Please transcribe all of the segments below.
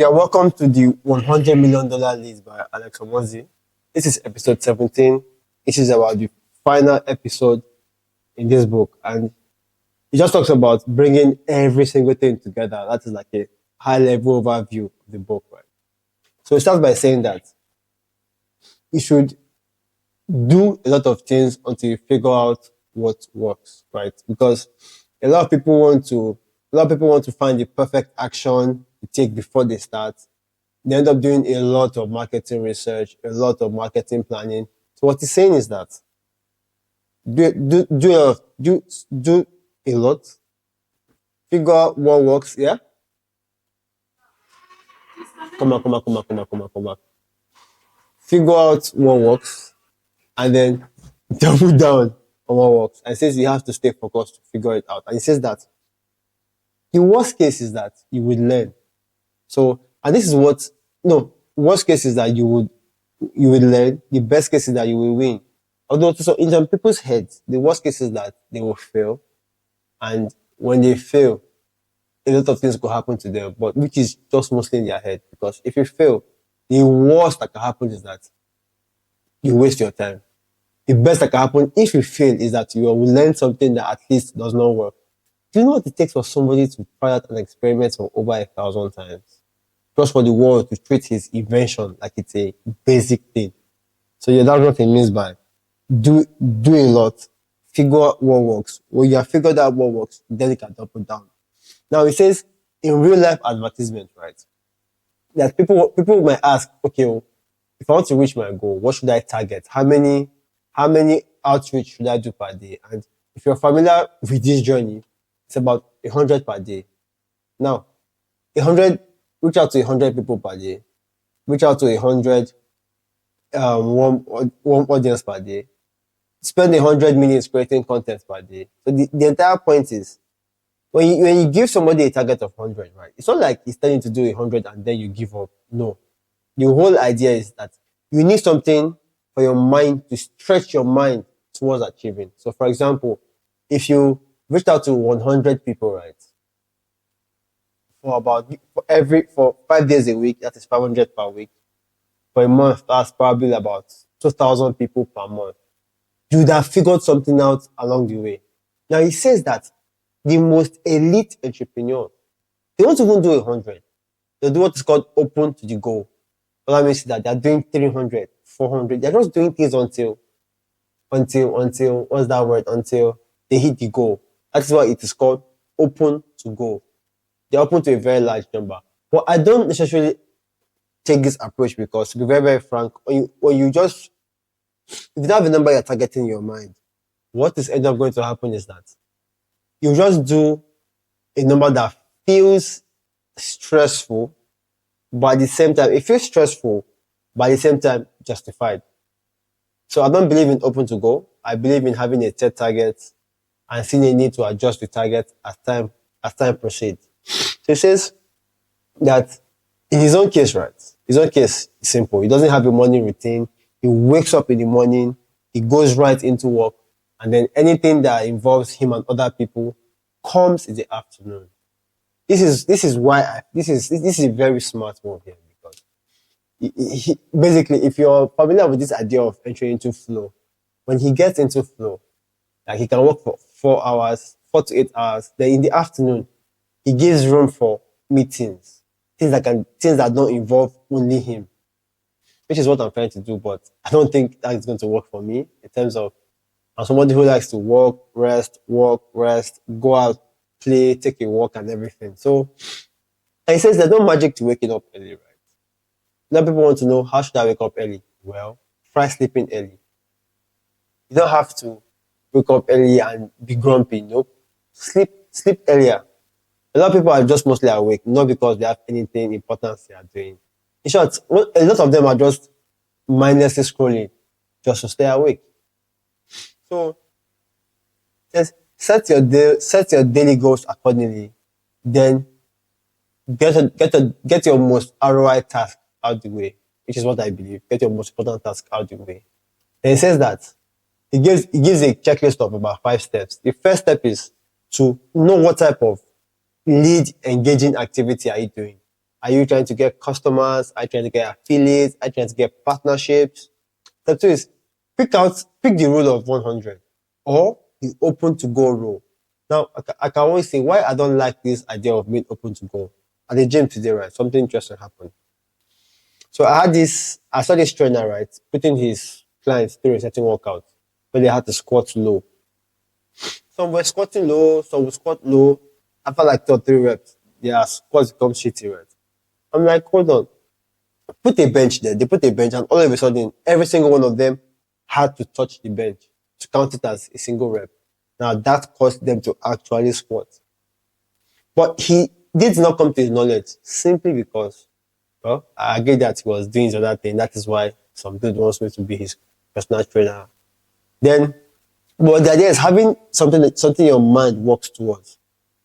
Yeah, welcome to the $100 million list by Alex Hormozi. This is episode 17. This is about the final episode in this book. And it just talks about bringing every single thing together. That is like a high level overview of the book, right? So it starts by saying that you should do a lot of things until you figure out what works, right? Because a lot of people want to, a lot of people want to find the perfect action to take before they start. They end up doing a lot of marketing research, a lot of marketing planning. So what he's saying is that do a lot, figure out what works. Yeah, come on. Figure out what works, and then double down on what works. And says you have to stay focused to figure it out. And he says that the worst case is that you would learn. So, and this is what no worst case is that you would learn. The best case is that you will win. Although, so in some people's heads, the worst case is that they will fail, and when they fail, a lot of things could happen to them, but which is just mostly in their head. Because if you fail, the worst that can happen is that you waste your time. The best that can happen if you fail is that you will learn something that at least does not work. Do you know what it takes for somebody to try out an experiment for over 1,000 times? Just for the world to treat his invention like it's a basic thing. So yeah, that's what it means by do a lot, figure out what works. When you have figured out what works, then you can double down. Now it says in real life advertisement, right? That people might ask, okay, well, if I want to reach my goal, what should I target? How many outreach should I do per day? And if you're familiar with this journey, it's about 100 per day. Now, 100, reach out to 100 people per day. Reach out to 100 one audience per day. Spend 100 minutes creating content per day. So the entire point is when you give somebody a target of 100, right? It's not like he's telling you to do 100 and then you give up. No. The whole idea is that you need something for your mind to stretch your mind towards achieving. So, for example, if you reach out to 100 people, right, for 5 days a week, that is 500 per week. For a month, that's probably about 2,000 people per month. You would have figured something out along the way. Now, he says that the most elite entrepreneurs, they won't even do 100. They'll do what is called open to the goal. So that means that they're doing 300, 400. They're just doing things until, what's that word? Until they hit the goal. That's why it is called open to goal. They're open to a very large number. But I don't necessarily take this approach because, to be very, very frank, if you don't have a number you're targeting in your mind, what is end up going to happen is that you just do a number that feels stressful, but at the same time, it feels stressful, but at the same time, justified. So I don't believe in open to go. I believe in having a set target and seeing a need to adjust the target as time proceeds. So he says that in his own case, right? His own case is simple. He doesn't have a morning routine. He wakes up in the morning, he goes right into work, and then anything that involves him and other people comes in the afternoon. This is a very smart move here because basically, if you're familiar with this idea of entering into flow, when he gets into flow, like he can work for 4 hours, 4 to 8 hours, then in the afternoon, he gives room for meetings, things that don't involve only him, which is what I'm trying to do, but I don't think that is going to work for me in terms of I'm somebody who likes to work, rest, go out, play, take a walk and everything. So, and he says there's no magic to waking up early, right? Now people want to know, how should I wake up early? Well, try sleeping early. You don't have to wake up early and be grumpy. Nope. Sleep earlier. A lot of people are just mostly awake, not because they have anything important they are doing. In short, a lot of them are just mindlessly scrolling just to stay awake. So, just set your daily goals accordingly. Then get your most ROI task out the way, which is what I believe. Get your most important task out the way. Then it says that it gives a checklist of about 5 steps. The first step is to know what type of lead engaging activity are you doing. Are you trying to get customers? Are you trying to get affiliates? Are you trying to get partnerships? Step two is pick the role of 100 or the open to go role. Now, I can always say why I don't like this idea of being open to go. At the gym today, right? Something interesting happened. So I saw this trainer, right, putting his clients through a certain workout where they had to squat low. Some were squatting low, some would squat low. After like 2 or 3 reps, their squats become shitty, right? I'm like, hold on. Put a bench there. They put a bench, and all of a sudden, every single one of them had to touch the bench to count it as a single rep. Now that caused them to actually squat. But he did not come to his knowledge simply because, well, I agree that he was doing his other thing. That is why some dude wants me to be his personal trainer. Then, but the idea is having something your mind works towards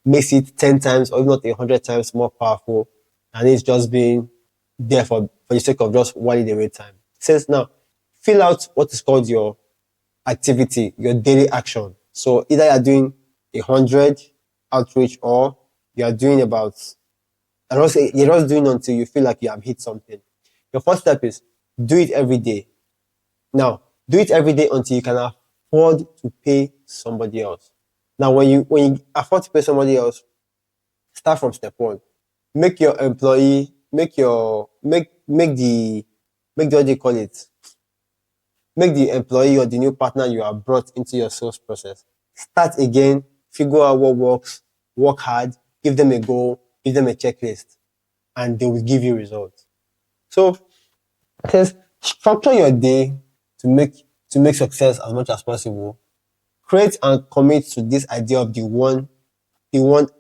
makes it 10 times or if not 100 times more powerful than it's just being there for the sake of just whiling away time. It says now, fill out what is called your activity, your daily action. So either you're doing 100 outreach or you're doing about, and also you're just doing until you feel like you have hit something. Your first step is do it every day. Now, do it every day until you can afford to pay somebody else. Now, when you afford to pay somebody else, start from step one. Make your employee, make the what do you call it? Make the employee or the new partner you have brought into your sales process. Start again, figure out what works, work hard, give them a goal, give them a checklist, and they will give you results. So it says structure your day to make success as much as possible. Create and commit to this idea of the one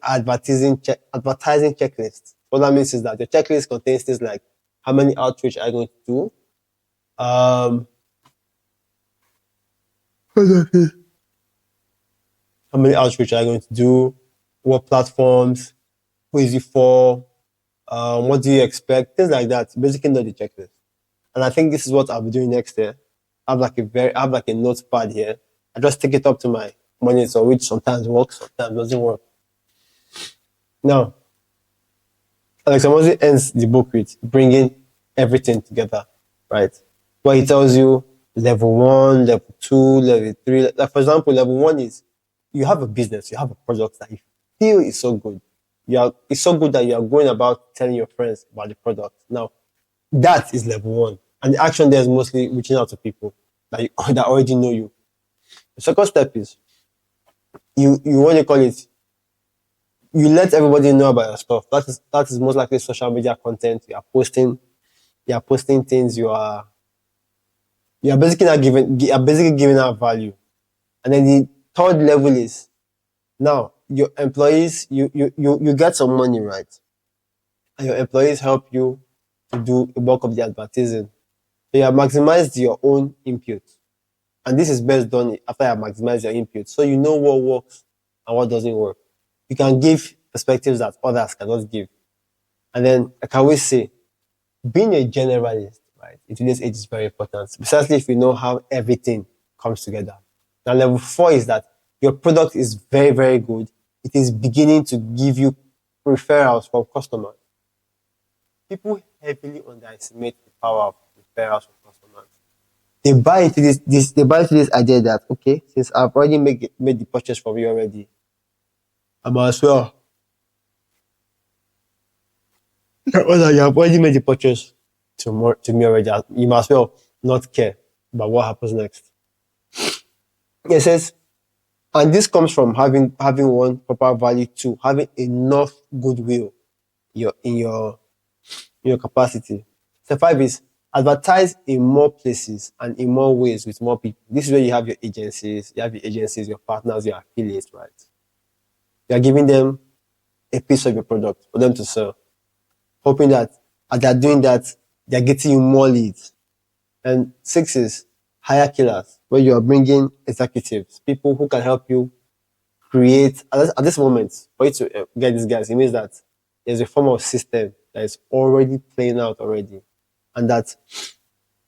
advertising checklist. What that means is that your checklist contains things like how many outreach are you going to do? Um, how many outreach are you going to do? What platforms? Who is it for? What do you expect? Things like that. Basically, know the checklist. And I think this is what I'll be doing next year. I have like a notepad here. I just take it up to my monitor, which sometimes works, sometimes doesn't work. Now, Alex Hormozi ends the book with bringing everything together, right? Where he tells you level one, level two, level three. Like for example, level one is you have a business, you have a product that you feel is so good. It's so good that you are going about telling your friends about the product. Now, that is level one. And the action there is mostly reaching out to people that already know you. The second step is you what do you call it? You let everybody know about your stuff. That is most likely social media content. You are posting things, you are basically giving out value. And then the third level is now your employees, you get some money, right? And your employees help you to do a bulk of the advertising. So you have maximized your own input. And this is best done after you have maximized your input. So you know what works and what doesn't work. You can give perspectives that others cannot give. And then I can always say, being a generalist, right, in today's age is very important, precisely if you know how everything comes together. Now, level four is that your product is very, very good. It is beginning to give you referrals from customers. People heavily underestimate the power of referrals from customers. They buy into this idea that okay, since I've already made the purchase from you already, I might as well. Well, you have already made the purchase to me already. You might as well not care about what happens next. It says, and this comes from having one proper value, two, having enough goodwill in your capacity. Step five is advertise in more places and in more ways with more people. This is where you have your agencies, your partners, your affiliates, right? You are giving them a piece of your product for them to sell, hoping that as they're doing that, they're getting you more leads. And six is hire killers, where you are bringing executives, people who can help you create, at this moment, for you to get these guys, it means that there's a form of system that is already playing out already. And that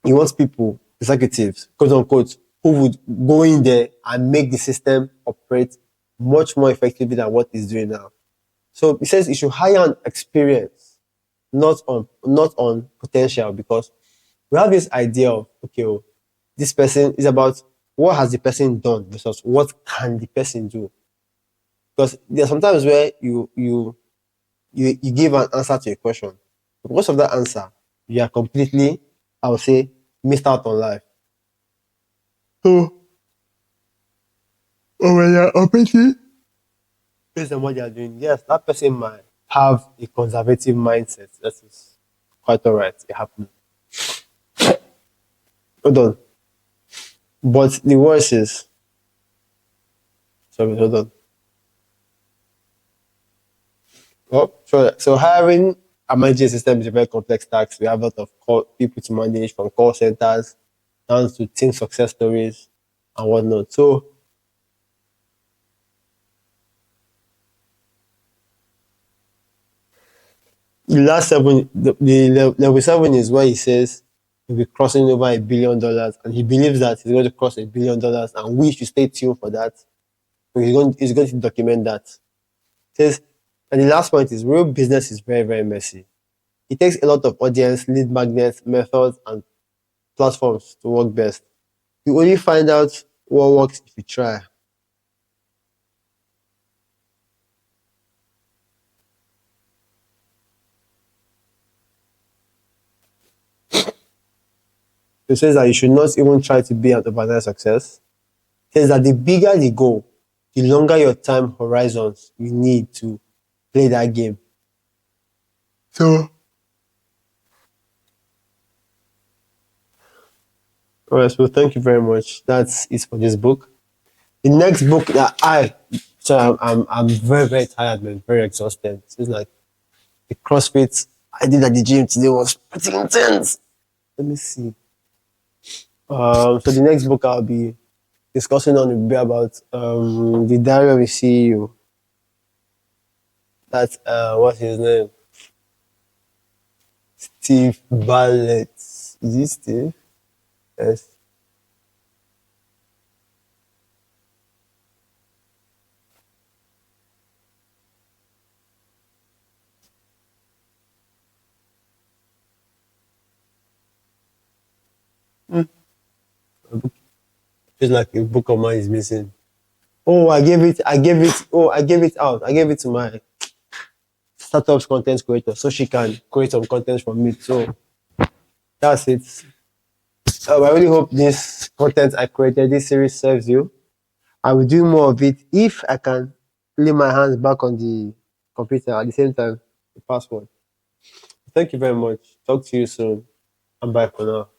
he wants people, executives, quote unquote, who would go in there and make the system operate much more effectively than what it's doing now. So it says you should hire an experienced not on potential, because we have this idea of, okay, oh, this person is about what has the person done versus what can the person do. Because there are sometimes where you give an answer to a question. Because of that answer, you are completely, I would say, missed out on life. So, when you're operating based on what you're doing, yes, that person might have a conservative mindset. That is quite alright. It happens. Hold on. But the worst is, sorry, hold on. Oh, sure. So hiring a managing system is a very complex task. We have a lot of people to manage, from call centers down to team success stories and whatnot. So the last seven, level seven is where he says he'll be crossing over $1 billion, and he believes that he's going to cross $1 billion, and we should stay tuned for that. So he's going to document that. Says, and the last point is, real business is very, very messy. It takes a lot of audience, lead magnets, methods, and platforms to work best. You only find out what works if you try. It says that you should not even try to be an overnight success. It says that the bigger the goal, the longer your time horizons you need to play that game. So, all right, so thank you very much. That's it for this book. The next book that I'm very, very tired, man, very exhausted. It's like the CrossFit I did at the gym today was pretty intense. Let me see. So the next book I'll be discussing on will be about the Diary of a CEO. That's what's his name? Steve Bartlett. Is he Steve? Yes. It's like a book of mine is missing. Oh, I gave it out. I gave it to my startup's content creator so she can create some content from it. So that's it. I really hope this content I created, this series serves you. I will do more of it if I can lay my hands back on the computer at the same time, the password. Thank you very much. Talk to you soon. I'm bye for now.